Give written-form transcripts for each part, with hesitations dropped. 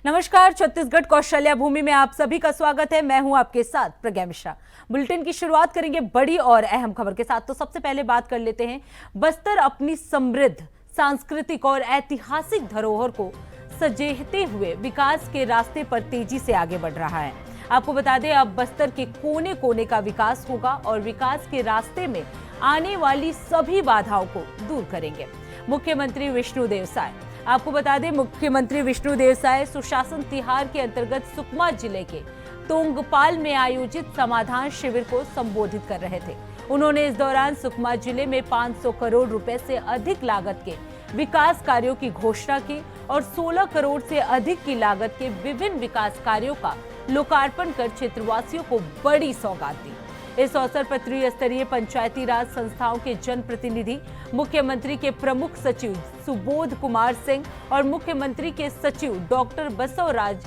नमस्कार, छत्तीसगढ़ कौशल्या भूमि में आप सभी का स्वागत है। मैं हूं आपके साथ प्रज्ञा मिश्रा। बुलेटिन की शुरुआत करेंगे बड़ी और अहम खबर के साथ। तो सबसे पहले बात कर लेते हैं, बस्तर अपनी समृद्ध सांस्कृतिक और ऐतिहासिक धरोहर को सजेहते हुए विकास के रास्ते पर तेजी से आगे बढ़ रहा है। आपको बता दें, अब बस्तर के कोने कोने का विकास होगा और विकास के रास्ते में आने वाली सभी बाधाओं को दूर करेंगे। मुख्यमंत्री विष्णुदेव साय, आपको बता दें, मुख्यमंत्री विष्णुदेव साय सुशासन तिहार के अंतर्गत सुकमा जिले के तोंगपाल में आयोजित समाधान शिविर को संबोधित कर रहे थे। उन्होंने इस दौरान सुकमा जिले में 500 करोड़ रुपए से अधिक लागत के विकास कार्यों की घोषणा की और 16 करोड़ से अधिक की लागत के विभिन्न विकास कार्यों का लोकार्पण कर क्षेत्रवासियों को बड़ी सौगात दी। इस अवसर पर त्रिस्तरीय पंचायती राज संस्थाओं के जनप्रतिनिधि, मुख्यमंत्री के प्रमुख सचिव सुबोध कुमार सिंह और मुख्यमंत्री के सचिव डॉक्टर बसवराज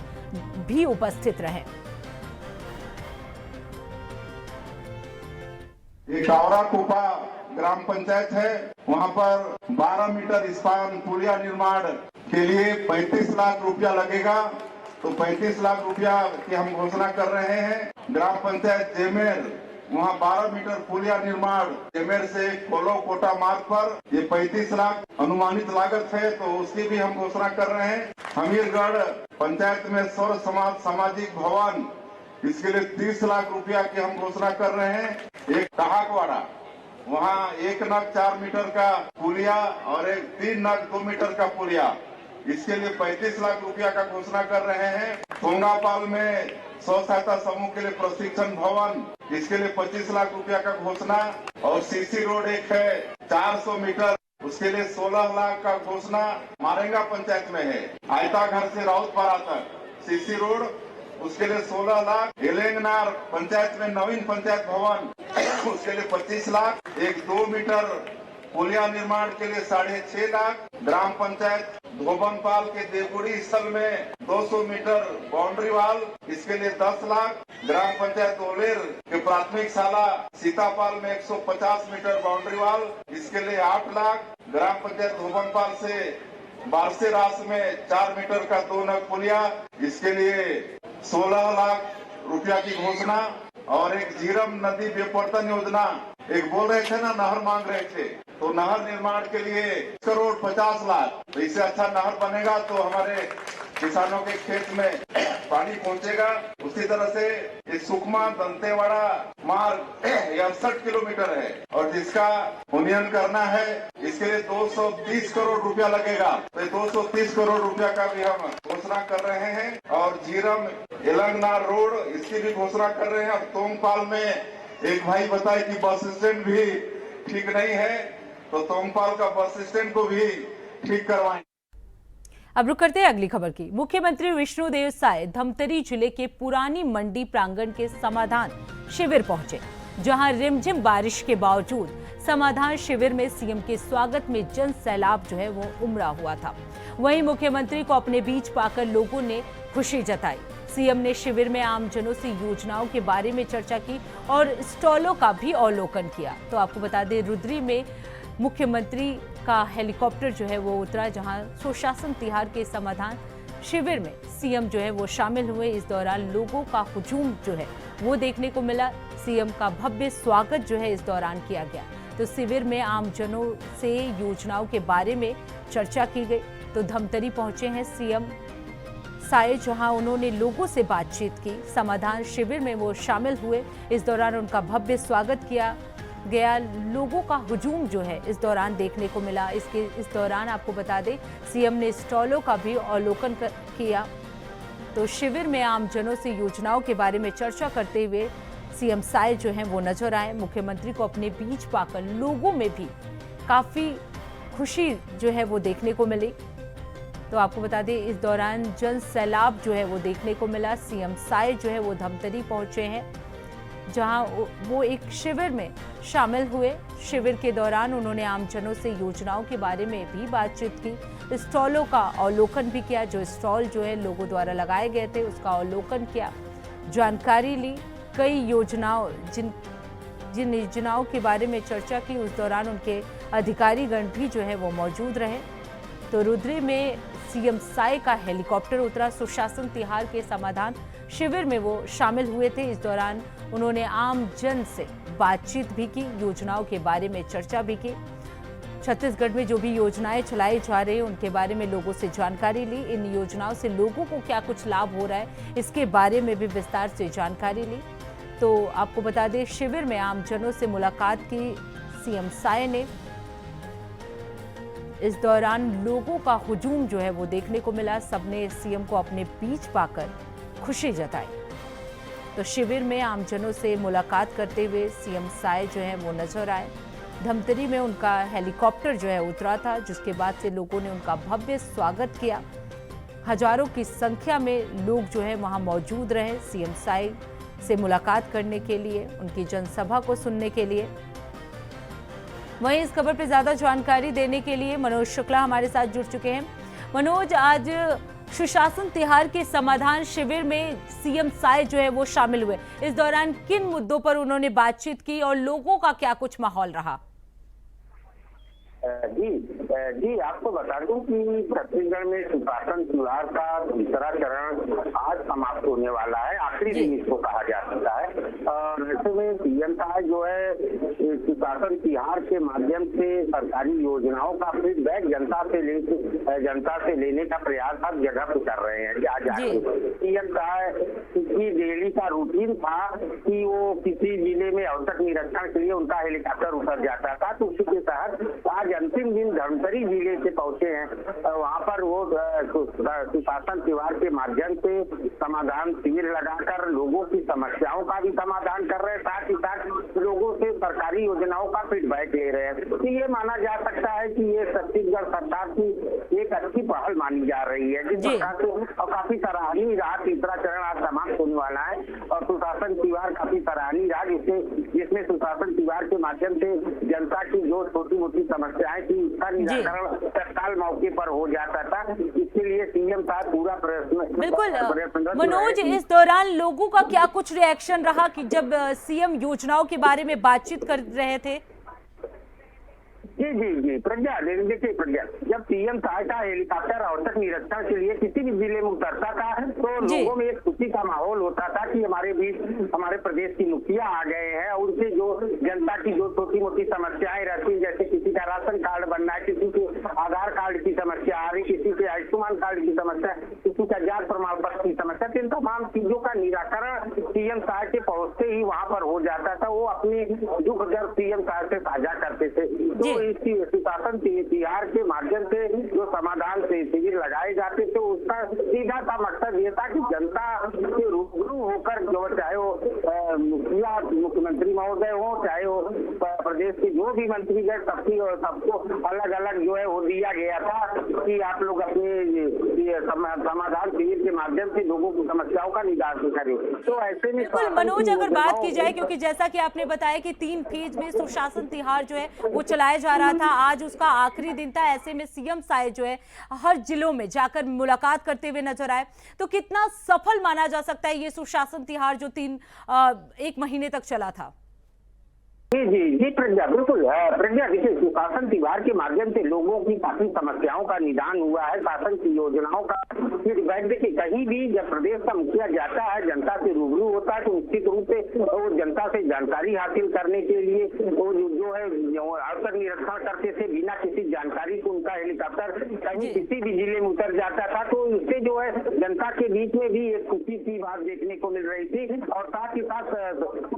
भी उपस्थित रहे। एक कावरा कोपा ग्राम पंचायत है, वहाँ पर 12 मीटर स्पान पुलिया निर्माण के लिए 35 लाख रुपया लगेगा। तो 35 लाख रुपया की हम घोषणा कर रहे हैं। ग्राम पंचायत जेमेर, वहाँ 12 मीटर पुलिया निर्माण जेमेर से कोलो कोटा मार्ग पर ये 35 लाख अनुमानित लागत है, तो उसकी भी हम घोषणा कर रहे हैं। हमीरगढ़ पंचायत में सौर समाज सामाजिक भवन, इसके लिए 30 लाख रुपया की हम घोषणा कर रहे हैं। एक कहाकवाड़ा, वहाँ 1 नग 4 मीटर का पुलिया और एक 3 नग 2 मीटर का पुलिया, इसके लिए 35 लाख रुपया का घोषणा कर रहे हैं। तोंगापाल में स्व सहायता समूह के लिए प्रशिक्षण भवन, इसके लिए 25 लाख रुपया का घोषणा। और सीसी रोड एक है 400 मीटर, उसके लिए 16 लाख का घोषणा मारेंगा पंचायत में है। आयता घर से राउतपारा तक सीसी रोड, उसके लिए 16 लाख। एलेंगनार पंचायत में नवीन पंचायत भवन, उसके लिए 25 लाख। एक 2 मीटर पुलिया निर्माण के लिए 6.5 लाख। ग्राम पंचायत धोबनपाल के देवगुड़ी स्थल में 200 मीटर बाउंड्री वाल, इसके लिए 10 लाख। ग्राम पंचायत ओलेर के प्राथमिक शाला सीतापाल में 150 मीटर बाउंड्री वाल, इसके लिए 8 लाख। ग्राम पंचायत धोबनपाल से बारसे रास में 4 मीटर का 2 नग पुलिया, इसके लिए 16 लाख रुपया की घोषणा। और एक झीरम नदी विपर्तन योजना, एक बोल रहे थे ना, नहर मांग रहे थे, तो नहर निर्माण के लिए 1 करोड़ 50 लाख। तो इससे अच्छा नहर बनेगा तो हमारे किसानों के खेत में पानी पहुंचेगा। उसी तरह से इस सुकमा दंतेवाड़ा मार्ग 68 किलोमीटर है और जिसका उन्नयन करना है, इसके लिए 230 करोड़ रुपया लगेगा। तो 230 करोड़ रुपया का भी हम घोषणा कर रहे हैं। और झीरम एलंगनार रोड, इसकी भी घोषणा कर रहे हैं। अब तोंगपाल में एक भाई बताए कि बस स्टैंड भी ठीक नहीं है, तो तोंगपाल का बस स्टैंड को भी ठीक करवाएं। अब रुक करते हैं अगली खबर की। मुख्यमंत्री विष्णुदेव साय धमतरी जिले के पुरानी मंडी प्रांगण के समाधान शिविर पहुंचे, जहां रिमझिम बारिश के बावजूद समाधान शिविर में सीएम के स्वागत में जन सैलाब जो है वो उमड़ा हुआ था। वहीं मुख्यमंत्री को अपने बीच पाकर लोगों ने खुशी जताई। सीएम ने शिविर में आमजनों से योजनाओं के बारे में चर्चा की और स्टॉलों का भी अवलोकन किया। तो आपको बता दें, रुद्री में मुख्यमंत्री का हेलीकॉप्टर जो है वो उतरा, जहां सुशासन तिहार के समाधान शिविर में सीएम जो है वो शामिल हुए। इस दौरान लोगों का हुजूम जो है वो देखने को मिला। सीएम का भव्य स्वागत जो है इस दौरान किया गया। तो शिविर में आमजनों से योजनाओं के बारे में चर्चा की गई। तो धमतरी पहुंचे हैं सीएम साय, जहां उन्होंने लोगों से बातचीत की। समाधान शिविर में वो शामिल हुए। इस दौरान उनका भव्य स्वागत किया गया। लोगों का हुजूम जो है इस दौरान देखने को मिला। इस दौरान आपको बता दें, सीएम ने स्टॉलों का भी अवलोकन किया। तो शिविर में आमजनों से योजनाओं के बारे में चर्चा करते हुए सीएम साय जो हैं वो नजर आए। मुख्यमंत्री को अपने बीच पाकर लोगों में भी काफी खुशी जो है वो देखने को मिली। तो आपको बता दें, इस दौरान जन सैलाब जो है वो देखने को मिला। सीएम साय जो है वो धमतरी पहुंचे हैं, जहां वो एक शिविर में शामिल हुए। शिविर के दौरान उन्होंने आमजनों से योजनाओं के बारे में भी बातचीत की। स्टॉलों का अवलोकन भी किया। जो स्टॉल जो है लोगों द्वारा लगाए गए थे उसका अवलोकन किया, जानकारी ली। कई योजनाओं जिन योजनाओं के बारे में चर्चा की, उस दौरान उनके अधिकारीगण भी जो है वो मौजूद रहे। तो रुद्री में सीएम साय का हेलीकॉप्टर उतरा। सुशासन तिहार के समाधान शिविर में वो शामिल हुए थे। इस दौरान उन्होंने आम जन से बातचीत भी की, योजनाओं के बारे में चर्चा भी की। छत्तीसगढ़ में जो भी योजनाएं चलाई जा रही हैं उनके बारे में लोगों से जानकारी ली। इन योजनाओं से लोगों को क्या कुछ लाभ हो रहा है इसके बारे में भी विस्तार से जानकारी ली। तो आपको बता दें, शिविर में आमजनों से मुलाकात की सीएम साय ने। इस दौरान लोगों का हुजूम जो है वो देखने को मिला। सबने सीएम को अपने बीच पाकर खुशी जताई। तो शिविर में आमजनों से मुलाकात करते हुए सीएम साय जो है वो नजर आए। धमतरी में उनका हेलीकॉप्टर जो है उतरा था, जिसके बाद से लोगों ने उनका भव्य स्वागत किया। हजारों की संख्या में लोग जो है वहां मौजूद रहे सीएम साय से मुलाकात करने के लिए, उनकी जनसभा को सुनने के लिए। वहीं इस खबर पर ज्यादा जानकारी देने के लिए मनोज शुक्ला हमारे साथ जुड़ चुके हैं। मनोज, आज सुशासन तिहार के समाधान शिविर में सीएम साय जो है वो शामिल हुए। इस दौरान किन मुद्दों पर उन्होंने बातचीत की और लोगों का क्या कुछ माहौल रहा? जी आपको बता दूं कि छत्तीसगढ़ में सुशासन तिहार का दूसरा चरण आज समाप्त होने वाला है। आखिरी दिन इसको कहा जा सकता है। और ऐसे में सीएम साहब जो है सुशासन तिहार के माध्यम से सरकारी योजनाओं का फीडबैक जनता से लेने का प्रयास हर जगह पे कर रहे हैं। आज सीएम साहब की डेली का रूटीन था कि वो किसी जिले में औचक निरीक्षण के लिए उनका हेलीकॉप्टर उतर जाता था। तो उसी के तहत आज अंतिम दिन धमतरी जिले से पहुंचे हैं। वहां पर वो सुशासन तिहार के माध्यम से समाधान शिविर लगाकर लोगों की समस्याओं का भी समाधान कर रहे हैं, साथ ही साथ लोगों से सरकारी योजनाओं का फीडबैक ले रहे हैं। तो ये माना जा सकता है कि ये छत्तीसगढ़ सरकार की एक अच्छी पहल मानी जा रही है, जिस प्रकार से और काफी सराहनीय रहा। तीसरा चरण आज समाप्त होने वाला है और सुशासन तिहार काफी सराहनीय रहा, जिसमें सुशासन तिहार के माध्यम से जनता की जो छोटी मोटी समस्याएं थी उसका निराकरण तत्काल मौके पर हो जाता था। इसके लिए सीएम साहब पूरा प्रयत्न। बिल्कुल मनोज, इस दौरान लोगों का क्या कुछ रिएक्शन रहा कि जब सीएम योजनाओं के बारे में बातचीत कर रहे थे? जी प्रज्ञा, देखिए प्रज्ञा, जब सीएम साहब का हेलीकॉप्टर औचक निरीक्षण के लिए किसी भी जिले में उतरता था तो लोगों में एक खुशी का माहौल होता था कि हमारे बीच हमारे प्रदेश की मुखिया आ गए हैं। उनसे जो जनता की जो छोटी मोटी समस्याएं रहती, जैसे किसी का राशन कार्ड बनना है, किसी के आधार कार्ड की समस्या आ रही, किसी के आयुष्मान कार्ड की समस्या, किसी का जात प्रमाण पत्र की समस्या, इन तमाम चीजों का निराकरण सीएम साहब के पहुंचते ही वहां पर हो जाता था। वो अपनी दुख दर्द सीएम साहब से साझा करते थे। तो सुशासन तिहार के माध्यम से जो समाधान से शिविर लगाए जाते थे उसका सीधा सा मकसद ये था कि जनता से रूबरू होकर, जो चाहे वो मुखिया मुख्यमंत्री महोदय हो, चाहे वो प्रदेश के जो भी मंत्रीगण, सबको अलग अलग जो है वो दिया गया था कि आप लोग अपने समाधान शिविर के माध्यम से लोगों की समस्याओं का निदान करें। तो ऐसे में मनोज, अगर बात की जाए, क्योंकि जैसा कि आपने बताया कि 3 फेज में सुशासन तिहार जो है वो चलाया जा रहा था, आज उसका आखिरी दिन था। ऐसे में सीएम साय जो है हर जिलों में जाकर मुलाकात करते हुए नजर आए। तो कितना सफल माना जा सकता है ये सुशासन तिहार जो 1 महीने तक चला था? जी प्रज्ञा, बिल्कुल प्रज्ञा, देखिए सुशासन तिहार के माध्यम से लोगों की काफी समस्याओं का निदान हुआ है। शासन की योजनाओं का फीडबैक, देखिए कहीं भी जब प्रदेश का मुखिया जाता है, जनता से रूबरू होता है, तो निश्चित रूप से वो जनता से जानकारी हासिल करने के लिए वो जो है औचक निरीक्षण करते थे। बिना किसी जानकारी को उनका हेलीकॉप्टर कहीं किसी भी जिले में उतर जाता था। तो इससे जो है जनता के बीच में भी एक खुशी की बात देखने को मिल रही थी। और साथ ही साथ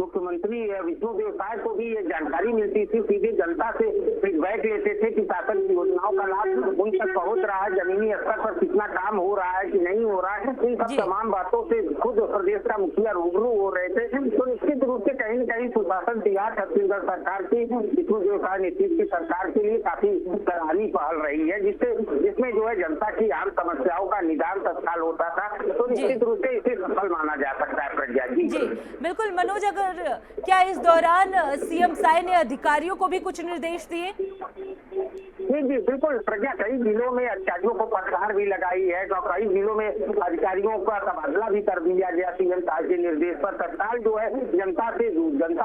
मुख्यमंत्री विष्णुदेव साय को ये जानकारी मिलती थी, सीधे जनता से फीडबैक लेते थे कि शासन की योजनाओं का लाभ उन तक पहुंच रहा है, जमीनी स्तर पर कितना काम हो रहा है कि नहीं हो रहा है। इन सब तमाम बातों से खुद प्रदेश का मुखिया रूबरू हो रहे थे। तो निश्चित रूप से कहीं न कहीं सुशासन तिहार छत्तीसगढ़ सरकार की विष्णुदेव साय नेतृत्व की सरकार के लिए काफी सराहनीय पहल रही है, जिसमें जो है जनता की आम समस्याओं का निदान तत्काल होता था। तो निश्चित रूप से इसे सफल माना जा सकता है। प्रज्ञा जी बिल्कुल मनोज, अगर क्या इस दौरान सीएम साय ने अधिकारियों को भी कुछ निर्देश दिए? जी बिल्कुल प्रज्ञा, कई जिलों में अधिकारियों को फटकार भी लगाई है। तो कई जिलों में अधिकारियों का तबादला भी कर दिया गया सीएम साहब के निर्देश पर। तत्काल जो है जनता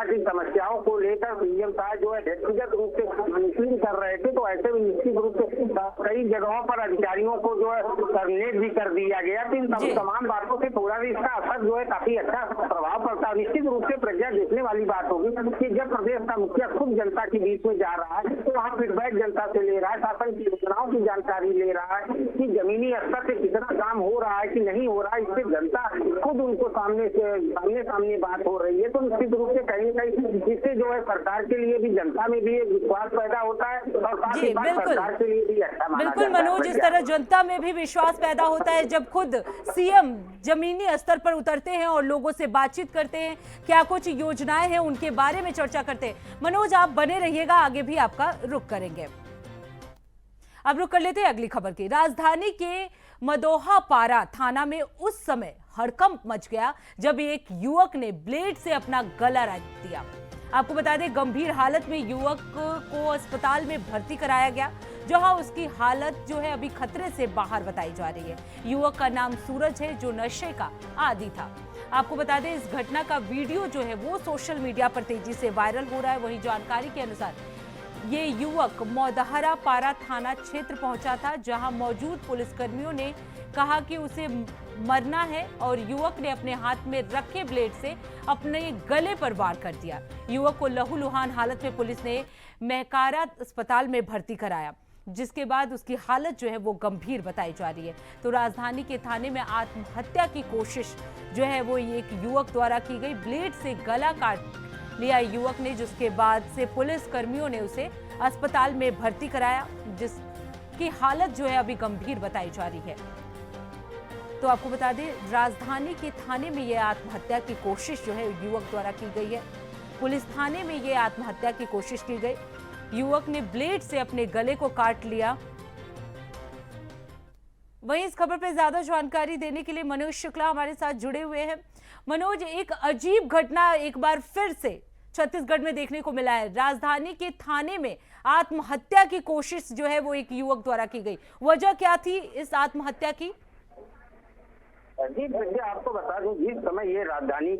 की समस्याओं को लेकर सीएम साहब जो है व्यक्तिगत रूप से मॉनिटरिंग कर रहे थे। तो ऐसे में निश्चित रूप से कई जगहों पर अधिकारियों को जो है टर्मिनेट भी कर दिया गया। तो इन तमाम बातों से थोड़ा भी इसका असर जो है काफी अच्छा प्रभाव पड़ता है। निश्चित रूप से प्रज्ञा देखने वाली बात होगी कि जब प्रदेश का मुखिया खुद जनता के बीच में जा रहा है तो वहाँ फीडबैक जनता से ले रहा है, शासन की योजनाओं की जानकारी ले रहा है कि जमीनी स्तर से कितना काम हो रहा है कि नहीं हो रहा है, इससे जनता खुद उनको सामने बात हो रही है। तो निश्चित रूप से कहीं ना कहीं इससे जो है सरकार के लिए भी, जनता में भी एक विश्वास पैदा होता है और साथ ही साथ सरकार के लिए भी अच्छा माना बिल्कुल जाता है। मनोज, इस तरह जनता में भी विश्वास पैदा होता है जब खुद सीएम जमीनी स्तर पर उतरते हैं और लोगों से बातचीत करते हैं, क्या कुछ योजनाएं हैं उनके बारे में चर्चा करते हैं। मनोज, आप बने रहिएगा, आगे भी आपका रुख करेंगे। अब रुक कर लेते हैं अगली खबर की। राजधानी के मदोहा पारा थाना में उस समय हड़कंप मच गया जब एक युवक ने ब्लेड से अपना गला काट दिया। आपको बता दें, गंभीर हालत में युवक को अस्पताल में भर्ती कराया गया, जहां उसकी हालत जो है अभी खतरे से बाहर बताई जा रही है। युवक का नाम सूरज है, जो नशे का आदी था। आपको बता दें, इस घटना का वीडियो जो है वो सोशल मीडिया पर तेजी से वायरल हो रहा है। वहीं जानकारी के अनुसार ये युवक मौदहरा पारा थाना क्षेत्र पहुंचा था, जहां मौजूद पुलिसकर्मियों ने कहा कि उसे मरना है और युवक ने अपने हाथ में रखे ब्लेड से अपने गले पर वार कर दिया। युवक को लहूलुहान हालत में पुलिस ने महकारा अस्पताल में भर्ती कराया, जिसके बाद उसकी हालत जो है वो गंभीर बताई जा रही है। तो राजधानी के थाने में आत्महत्या की कोशिश जो है वो एक युवक द्वारा की गई। ब्लेड से गला काट लिया युवक ने, जिसके बाद से पुलिस कर्मियों ने उसे अस्पताल में भर्ती कराया, जिसकी हालत जो है अभी गंभीर बताई जा रही है। तो आपको बता दें, राजधानी के थाने में यह आत्महत्या की कोशिश जो है युवक द्वारा की गई है। पुलिस थाने में यह आत्महत्या की कोशिश की गई। युवक ने ब्लेड से अपने गले को काट लिया। वहीं इस खबर पर ज्यादा जानकारी देने के लिए मनोज शुक्ला हमारे साथ जुड़े हुए हैं। मनोज, एक अजीब घटना एक बार फिर से छत्तीसगढ़ में देखने को मिला है। राजधानी के थाने में आत्महत्या की कोशिश जो है वो एक युवक द्वारा की गई। वजह क्या थी इस आत्महत्या की? जी भैया, आपको बता दूं, जिस समय ये राजधानी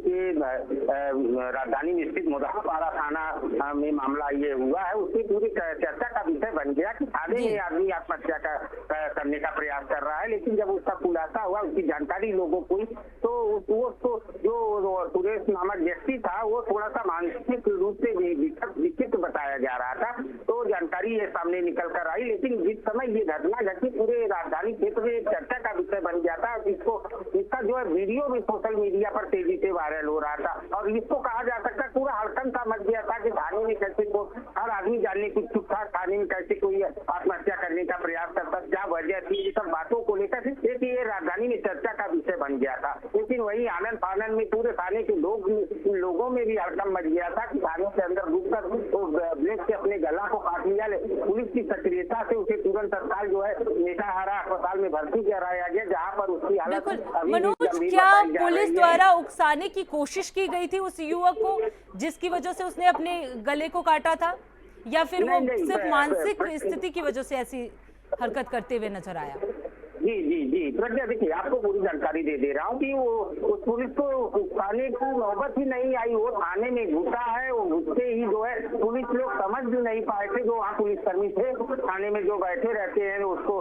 में स्थित मुदहापारा थाना में मामला ये हुआ है, उसकी पूरी चर्चा का विषय बन गया कि थाने में आदमी आत्महत्या करने का प्रयास कर रहा है। लेकिन जब उसका खुलासा हुआ, उसकी जानकारी लोगों को, तो जो सुरेश नामक व्यक्ति था वो थोड़ा सा मानसिक रूप से विकसित बताया जा रहा था। तो जानकारी ये सामने निकल कर आई। लेकिन जिस समय ये घटना घटी, पूरे राजधानी क्षेत्र में चर्चा का विषय बन गया था। इसका जो है वीडियो भी सोशल मीडिया पर तेजी से वायरल हो रहा था और इसको कहा जा सकता है पूरा हड़कंप सा मच गया था कि थाने में कैसे को हर आदमी जानने की इच्छुक था, थाने में कैसे कोई आत्महत्या करने का प्रयास करता, क्या वजह थी, ये सब बातों को लेकर ये राजधानी में चर्चा का विषय बन गया था। लेकिन वही आनंद फानंद में पूरे थाने के लोगों में भी हड़कंप मच गया था कि थाने के अंदर घुसकर ब्लेड से अपने गला को काट लिया। पुलिस की सक्रियता से उसे तुरंत तत्काल जो है मेटाहारा अस्पताल में भर्ती कराया गया, जहाँ पर उसकी हालत। मनोज, क्या पुलिस द्वारा उकसाने की कोशिश की गई थी उस युवक को, जिसकी वजह से उसने अपने गले को काटा था, या फिर वो सिर्फ मानसिक स्थिति की वजह से ऐसी हरकत करते हुए नजर आया? जी प्रज्ञा, देखिए आपको पूरी जानकारी दे रहा हूँ कि वो उस पुलिस को थाने की नौबत ही नहीं आई। वो थाने में घुसा है, वो घुसते ही जो है पुलिस लोग समझ भी नहीं पाए थे, जो वहाँ पुलिसकर्मी थे थाने में जो बैठे रहते हैं, उसको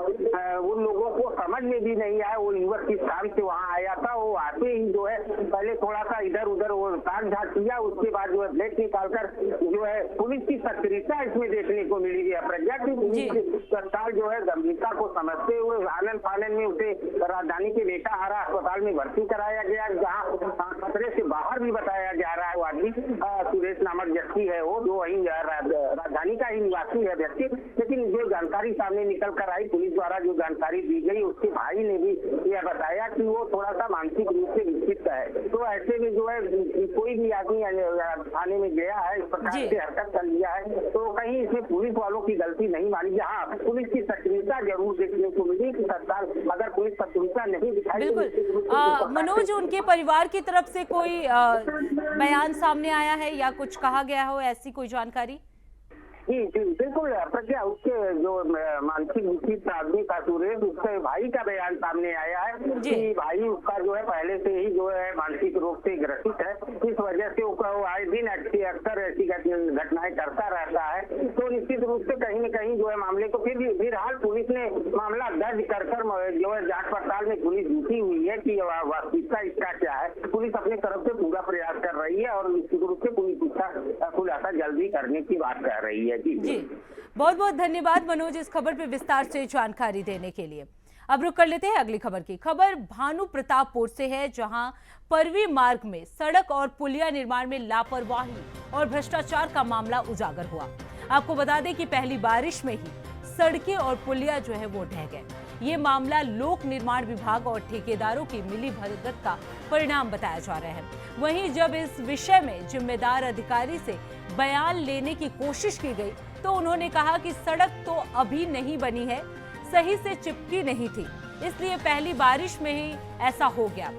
उन लोगों को समझ में भी नहीं आया। वो युवक किस काम से वहाँ आया था। वो आते ही जो है पहले थोड़ा सा इधर उधर वो ताक झाक किया, उसके बाद जो है ब्लेड निकालकर जो है पुलिस की सक्रियता इसमें देखने को मिली है। प्रज्ञा की पुलिस तत्काल जो है गंभीरता को समझते हुए आनंद में उसे राजधानी के मेटाहारा अस्पताल में भर्ती कराया गया, जहां खतरे से बाहर भी बताया जा रहा है। वो आदमी सुरेश नामक व्यक्ति है, वो जो वही राजधानी का ही निवासी है व्यक्ति। लेकिन जो जानकारी सामने निकल कर आई, पुलिस द्वारा जो जानकारी दी गई, उसके भाई ने भी यह बताया कि वो थोड़ा सा मानसिक रूप से विकसित है। तो ऐसे में जो है कोई भी आदमी थाने में गया है, इस प्रकार से हरकत कर लिया है, तो कहीं इसमें पुलिस वालों की गलती नहीं मानी। हाँ, पुलिस की सक्रियता जरूर देखने को मिली कि सरकार अगर पुलिस सक्रियता नहीं दिखाई। बिल्कुल मनोज, उनके परिवार की तरफ से कोई बयान सामने आया है या कुछ कहा गया हो, ऐसी कोई जानकारी? जी जी बिल्कुल प्रज्ञा, उसके जो मानसिक विकसित आदमी का सुरेश, उसके भाई का बयान सामने आया है कि भाई उसका जो है पहले से ही जो है मानसिक रोग से ग्रसित है, इस वजह से वो आए दिन अक्सर ऐसी घटनाएं करता रहता है। तो निश्चित रूप से कहीं न कहीं जो है मामले को फिलहाल पुलिस ने मामला दर्ज कर जो है जांच पड़ताल में पुलिस जुटी हुई है कि वास्तविकता इसका क्या है। पुलिस अपनी तरफ से पूरा प्रयास कर रही है और निश्चित रूप से पुलिस इसका खुलासा जल्दी करने की बात कर रही है। जी, बहुत बहुत धन्यवाद मनोज इस खबर पे विस्तार से जानकारी देने के लिए। अब रुक कर लेते हैं अगली खबर की। खबर भानु प्रतापपुर से है, जहां परवी मार्ग में सड़क और पुलिया निर्माण में लापरवाही और भ्रष्टाचार का मामला उजागर हुआ। आपको बता दें कि पहली बारिश में ही सड़कें और पुलिया जो है वो ढह गए। ये मामला लोक निर्माण विभाग और ठेकेदारों की मिलीभगत का परिणाम बताया जा रहा है। वहीं जब इस विषय में जिम्मेदार अधिकारी से बयान लेने की कोशिश की गई तो उन्होंने कहा कि सड़क तो अभी नहीं बनी है, सही से चिपकी नहीं थी, इसलिए पहली बारिश में ही ऐसा हो गया।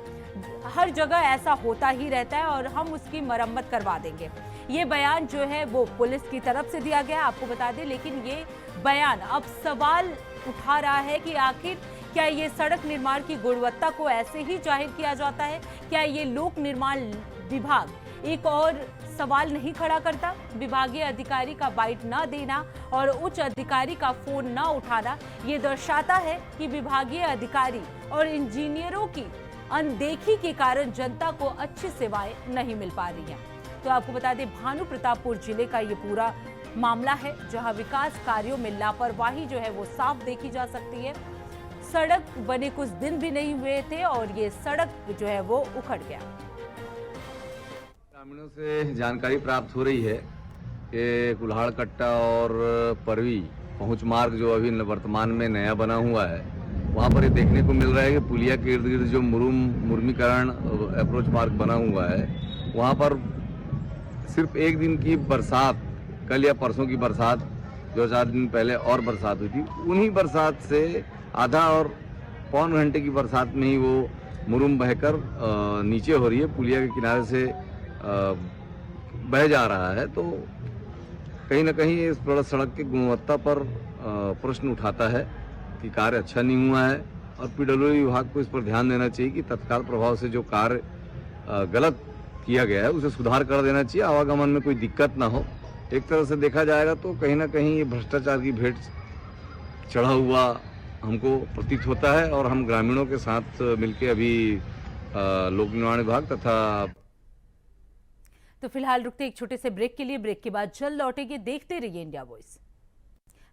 हर जगह ऐसा होता ही रहता है और हम उसकी मरम्मत करवा देंगे। ये बयान जो है वो पुलिस की तरफ से दिया गया, आपको बता दें। लेकिन ये बयान अब सवाल उठा रहा है कि आखिर क्या ये सड़क निर्माण की गुणवत्ता को ऐसे ही जाहिर किया जाता है? क्या ये लोक निर्माण विभाग एक और सवाल नहीं खड़ा करता? विभागीय अधिकारी का बाइट न देना और उच्च अधिकारी का फोन न उठाना ये दर्शाता है कि विभागीय अधिकारी और इंजीनियरों की अनदेखी के कारण जनता को अच्छी सेवाएं नहीं मिल पा रही हैं। तो आपको बता दें, भानु प्रतापपुर जिले का ये पूरा मामला है, जहां विकास कार्यों में लापरवाही जो है वो साफ देखी जा सकती है। सड़क बने कुछ दिन भी नहीं हुए थे और ये सड़क जो है वो उखड़ गया। ग्रामीणों से जानकारी प्राप्त हो रही है कि कुल्हाड़ कट्टा और परवी पहुंच मार्ग जो अभी वर्तमान में नया बना हुआ है, वहां पर ये देखने को मिल रहा है कि पुलिया के इर्द गिर्द जो मुर्मीकरण अप्रोच मार्ग बना हुआ है, वहां पर सिर्फ एक दिन की बरसात, कल या परसों की बरसात, 2-4 दिन पहले और बरसात हुई थी, उन्हीं बरसात से आधा और पौन घंटे की बरसात में ही वो मुरुम बहकर नीचे हो रही है, पुलिया के किनारे से बह जा रहा है। तो कहीं ना कहीं इस सड़क की गुणवत्ता पर प्रश्न उठाता है कि कार्य अच्छा नहीं हुआ है और पीडब्ल्यूडी विभाग को इस पर ध्यान देना चाहिए कि तत्काल प्रभाव से जो कार्य गलत किया गया है उसे सुधार कर देना चाहिए, आवागमन में कोई दिक्कत ना हो। एक तरह से देखा जाएगा तो कहीं ना कहीं ये भ्रष्टाचार की भेंट चढ़ा हुआ हमको प्रतीत होता है और हम ग्रामीणों के साथ मिलकर अभी लोक निर्माण विभाग तथा तो फिलहाल रुकते एक छोटे से ब्रेक के लिए। ब्रेक के बाद जल्द लौटेंगे, देखते रहिए इंडिया वॉइस।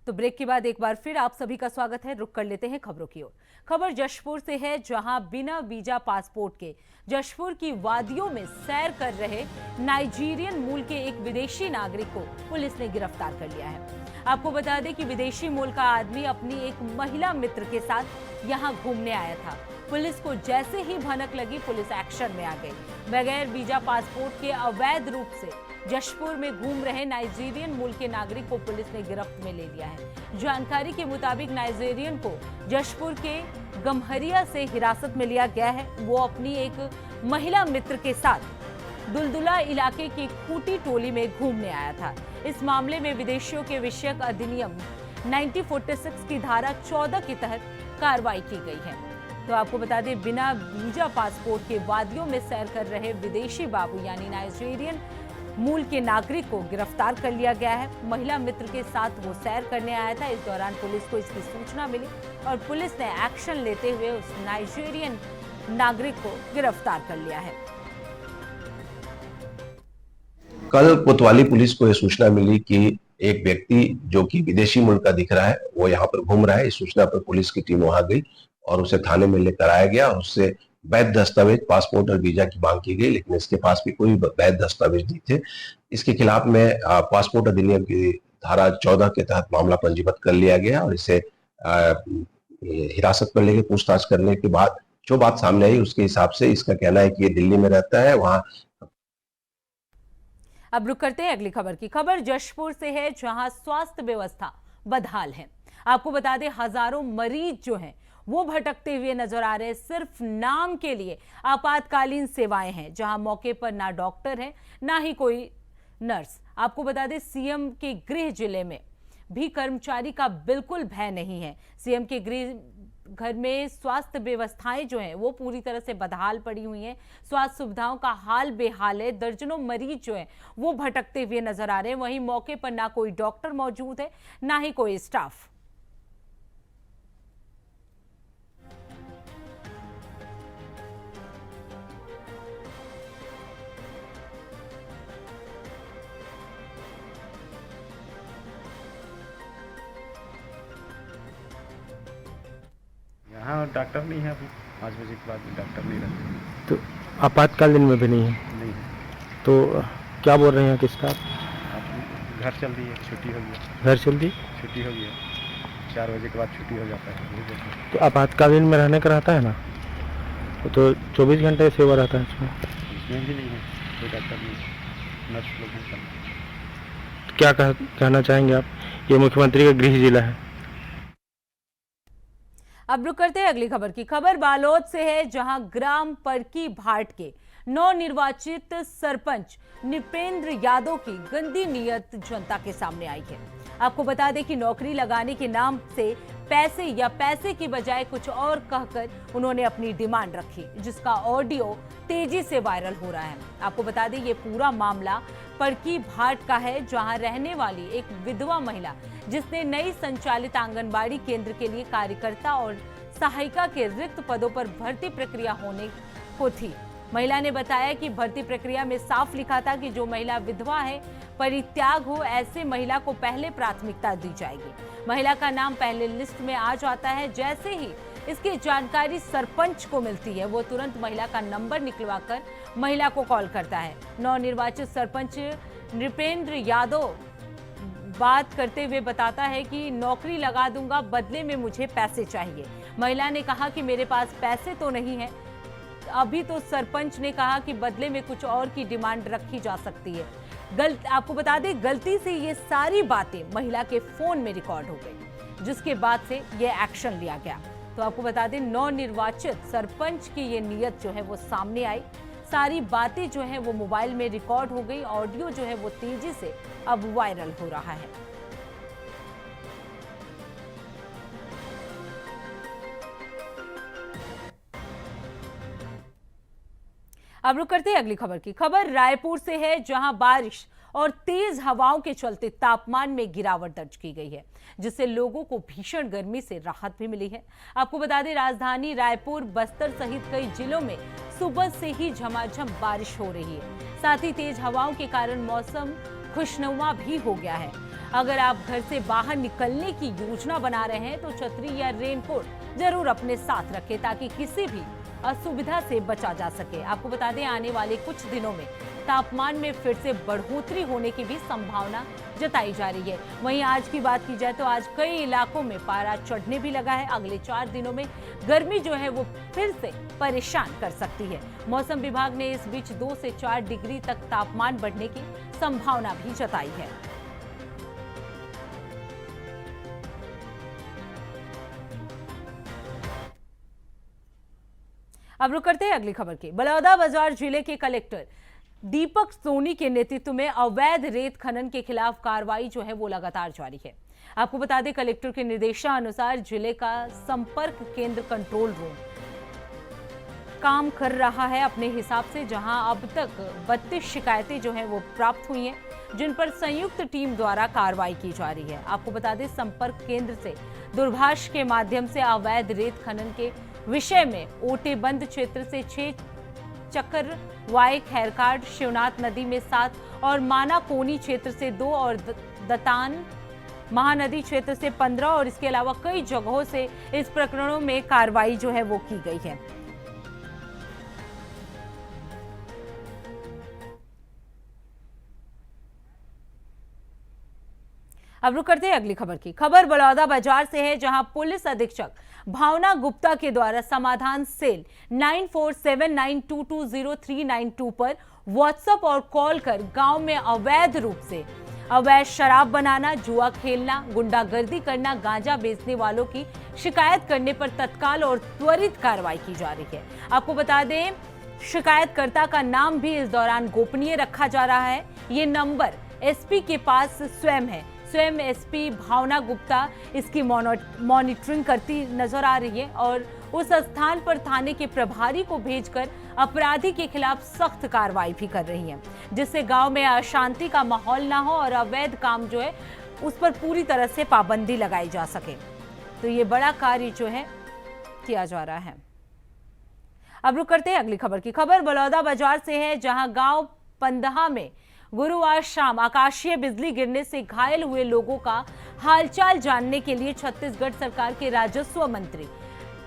तो ब्रेक के बाद एक बार फिर आप सभी का स्वागत है। रुक कर लेते हैं खबरों की ओर। खबर जशपुर से है, जहां बिना वीजा पासपोर्ट के जशपुर की वादियों में सैर कर रहे नाइजीरियन मूल के एक विदेशी नागरिक को पुलिस ने गिरफ्तार कर लिया है। आपको बता दें कि विदेशी मूल का आदमी अपनी एक महिला मित्र के साथ यहां घूमने आया था। पुलिस को जैसे ही भनक लगी, पुलिस एक्शन में आ गई। बगैर वीजा पासपोर्ट के अवैध रूप से जशपुर में घूम रहे नाइजीरियन मूल के नागरिक को पुलिस ने गिरफ्त में ले लिया है। जानकारी के मुताबिक नाइजीरियन को जशपुर के गम्हरिया से हिरासत में लिया गया है। वो अपनी एक महिला मित्र के साथ दुलदुला इलाके की खूटी टोली में घूमने आया था। इस मामले में विदेशियों के विषयक अधिनियम 1946 की धारा 14 के तहत कार्रवाई की गई है। तो आपको बता दें, बिना वीजा पासपोर्ट के वादियों में सैर कर रहे विदेशी बाबू यानी नाइजीरियन मूल के नागरिक को गिरफ्तार कर लिया गया है। महिला मित्र के साथ वो सैर करने आया था। इस दौरान पुलिस को इसकी सूचना मिली और पुलिस ने एक्शन लेते हुए उस नाइजीरियन नागरिक को गिरफ्तार कर लिया है। कल कोतवाली पुलिस को यह सूचना मिली कि एक व्यक्ति जो कि विदेशी मूल का दिख रहा है वो यहाँ पर घूम रहा है। इस सूचना पर पुलिस की टीम वहां गई और उसे थाने में लेकर आया गया और उससे वैध दस्तावेज, पासपोर्ट और वीजा की मांग की गई, लेकिन इसके पास भी कोई वैध दस्तावेज नहीं थे। इसके खिलाफ में पासपोर्ट अधिनियम की धारा 14 के तहत मामला पंजीबद्ध कर लिया गया और इसे हिरासत में लेकर पूछताछ करने के बाद जो बात सामने आई उसके हिसाब से इसका कहना है कि ये दिल्ली में रहता है। वहां अब रुक करते हैं अगली खबर की। खबर जशपुर से है, जहां स्वास्थ्य व्यवस्था बदहाल है। आपको बता दें, हजारों मरीज जो हैं वो भटकते हुए नजर आ रहे हैं। सिर्फ नाम के लिए आपातकालीन सेवाएं हैं, जहां मौके पर ना डॉक्टर है ना ही कोई नर्स। आपको बता दें सीएम के गृह जिले में भी कर्मचारी का बिल्कुल भय नहीं है। सीएम के गृह घर में स्वास्थ्य व्यवस्थाएं जो हैं वो पूरी तरह से बदहाल पड़ी हुई हैं। स्वास्थ्य सुविधाओं का हाल बेहाल है। दर्जनों मरीज जो हैं वो भटकते हुए नजर आ रहे हैं। वहीं मौके पर ना कोई डॉक्टर मौजूद है, ना ही कोई स्टाफ। यहाँ डॉक्टर नहीं है अभी, 5 बजे के बाद भी डॉक्टर नहीं रहते। तो आपातकालीन में भी नहीं है, नहीं है। तो क्या बोल रहे हैं कि स्टाफ अब घर चल रही है, छुट्टी हो गई, घर चल दी, छुट्टी हो गई है, 4 बजे के बाद छुट्टी हो जाता है। तो आपातकालीन में रहने का रहता है ना, तो 24 घंटे सेवा रहता है इसमें भी नहीं है, कोई डॉक्टर नहीं, नर्स लोग नहीं करते। क्या कहना चाहेंगे आप? ये मुख्यमंत्री का गृह जिला है। अब रुक करते हैं अगली खबर की। खबर बालोद से है, जहां ग्राम परकी भाट के नवनिर्वाचित सरपंच नृपेंद्र यादव की गंदी नीयत जनता के सामने आई है। आपको बता दें कि नौकरी लगाने के नाम से पैसे या पैसे की बजाय कुछ और कहकर उन्होंने अपनी डिमांड रखी, जिसका ऑडियो तेजी से वायरल हो रहा है। आपको बता दें ये पूरा मामला परकी भाट का है, जहां रहने वाली एक विधवा महिला जिसने नई संचालित आंगनबाड़ी केंद्र के लिए कार्यकर्ता और सहायिका के रिक्त पदों पर भर्ती प्रक्रिया होने को थी। महिला ने बताया कि भर्ती प्रक्रिया में साफ लिखा था कि जो महिला विधवा है, परित्याग हो, ऐसे महिला को पहले प्राथमिकता दी जाएगी। महिला का नाम पहले लिस्ट में आ जाता है। जैसे ही इसकी जानकारी सरपंच को मिलती है, वो तुरंत महिला का नंबर निकलवाकर महिला को कॉल करता है। नवनिर्वाचित सरपंच नृपेंद्र यादव बात करते हुए बताता है कि नौकरी लगा दूंगा, बदले में मुझे पैसे चाहिए। महिला ने कहा कि मेरे पास पैसे तो नहीं है। अभी तो सरपंच ने कहा कि बदले में कुछ और की डिमांड रखी जा सकती है। आपको बता दें गलती से ये सारी बातें महिला के फोन में रिकॉर्ड हो गई, जिसके बाद से ये एक्शन लिया गया। तो आपको बता दें नवनिर्वाचित सरपंच की ये नीयत जो है वो सामने आई। सारी बातें जो है वो मोबाइल में रिकॉर्ड हो गई। ऑडियो जो है वो तेजी से अब वायरल हो रहा है। अब रुक करते हैं अगली खबर की। खबर रायपुर से है, जहां बारिश और तेज हवाओं के चलते तापमान में गिरावट दर्ज की गई है, जिससे लोगों को भीषण गर्मी से राहत भी मिली है। आपको बता दें राजधानी रायपुर, बस्तर सहित कई जिलों में सुबह से ही झमाझम बारिश हो रही है। साथ ही तेज हवाओं के कारण मौसम खुशनुमा भी हो गया है। अगर आप घर से बाहर निकलने की योजना बना रहे हैं तो छतरी या रेनकोट जरूर अपने साथ रखें, ताकि किसी भी असुविधा से बचा जा सके। आपको बता दें आने वाले कुछ दिनों में तापमान में फिर से बढ़ोतरी होने की भी संभावना जताई जा रही है। वहीं आज की बात की जाए तो आज कई इलाकों में पारा चढ़ने भी लगा है। अगले 4 दिनों में गर्मी जो है वो फिर से परेशान कर सकती है। मौसम विभाग ने इस बीच 2 से 4 डिग्री तक तापमान बढ़ने की संभावना भी जताई है। अब रुक करते हैं अगली खबर की। बलौदाबाजार जिले के कलेक्टर दीपक सोनी के नेतृत्व में अवैध रेत खनन के खिलाफ कार्रवाई जो है वो लगातार जारी है। आपको बता दें कलेक्टर के निर्देशानुसार जिले का संपर्क केंद्र कंट्रोल रूम काम कर रहा है अपने हिसाब से, जहां अब तक 32 शिकायतें जो हैं वो प्राप्त हुई हैं, जिन पर संयुक्त टीम द्वारा कार्रवाई की जा रही है। आपको बता दें संपर्क केंद्र से दूरभाष के माध्यम से अवैध रेत खनन के विषय में ओटेबंद क्षेत्र से 6, चक्कर वाई खैरकाट शिवनाथ नदी में 7 और माना कोनी क्षेत्र से 2 और दतान महानदी क्षेत्र से 15 और इसके अलावा कई जगहों से इस प्रकरणों में कार्रवाई जो है वो की गई है। अब रुक करते हैं अगली खबर की। खबर बलौदाबाजार से है, जहां पुलिस अधीक्षक भावना गुप्ता के द्वारा समाधान सेल 9479220392 पर व्हाट्सएप और कॉल कर गांव में अवैध रूप से अवैध शराब बनाना, जुआ खेलना, गुंडागर्दी करना, गांजा बेचने वालों की शिकायत करने पर तत्काल और त्वरित कार्रवाई की जा रही है। आपको बता दें शिकायतकर्ता का नाम भी इस दौरान गोपनीय रखा जा रहा है। ये नंबर एसपी के पास स्वयं है। स्वयं एसपी भावना गुप्ता इसकी मॉनिटरिंग करती नजर आ रही है और उस स्थान पर थाने के प्रभारी को भेजकर अपराधी के खिलाफ सख्त कार्रवाई भी कर रही है, जिससे गांव में अशांति का माहौल ना हो और अवैध काम जो है उस पर पूरी तरह से पाबंदी लगाई जा सके। तो ये बड़ा कार्य जो है किया जा रहा है। अब रुक करते हैं अगली खबर की। खबर बलौदा बाजार से है, जहां गांव पंदहा में गुरुवार शाम आकाशीय बिजली गिरने से घायल हुए लोगों का हालचाल जानने के लिए छत्तीसगढ़ सरकार के राजस्व मंत्री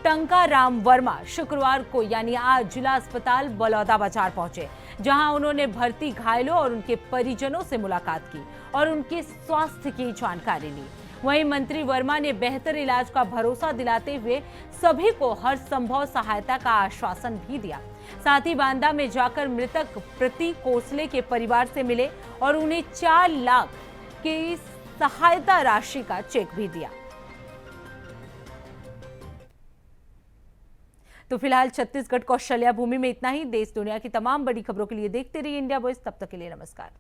टंकाराम वर्मा शुक्रवार को यानी आज जिला अस्पताल बलौदा बाजार पहुंचे, जहां उन्होंने भर्ती घायलों और उनके परिजनों से मुलाकात की और उनके स्वास्थ्य की जानकारी ली। वहीं मंत्री वर्मा ने बेहतर इलाज का भरोसा दिलाते हुए सभी को हर संभव सहायता का आश्वासन भी दिया। साथ ही बांदा में जाकर मृतक प्रति कोसले के परिवार से मिले और उन्हें 4 लाख की सहायता राशि का चेक भी दिया। तो फिलहाल छत्तीसगढ़ कौशल्या भूमि में इतना ही। देश दुनिया की तमाम बड़ी खबरों के लिए देखते रहिए इंडिया वॉइस। तब तक के लिए नमस्कार।